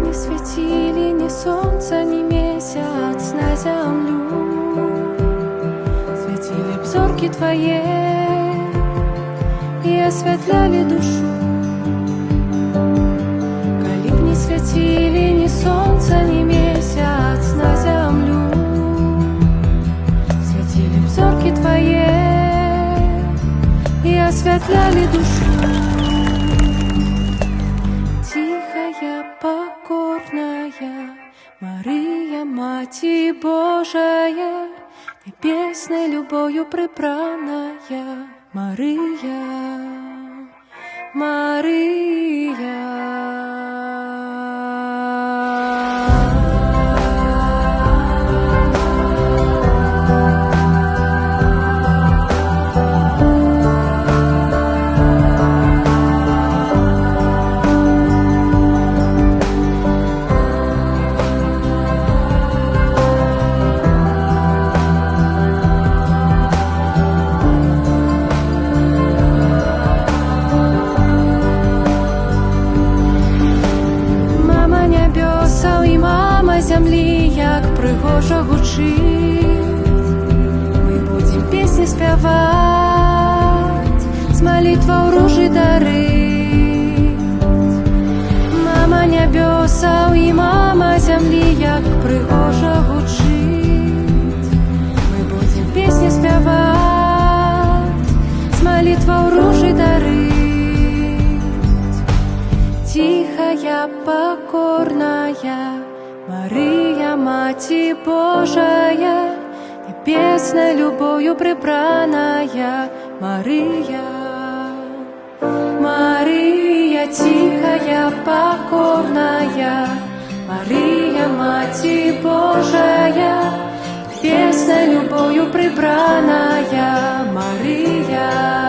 не светили ни солнце, ни месяц на землю. Светили б зорки твоей и осветляли душу. Коли б не светили ни солнце, ни месяц на землю, светили б зорки твоей и осветляли душу. Тихая, покорная Мария, Мать Божия, небесной любовью прибранная Мария, Мария. Землі, як пригожа гучить, ми будем песни спявать, з молитвою ружі дарить. Мама небесаў і мама землі, як пригожа гучить, ми будем песни спявать, з молитвою ружі дарить. Тихая, покорная Мария, Мать Божия, небесной любовью прибранная Мария, Мария, тихая, покорная Мария, Мать Божия, небесной любовью прибранная Мария.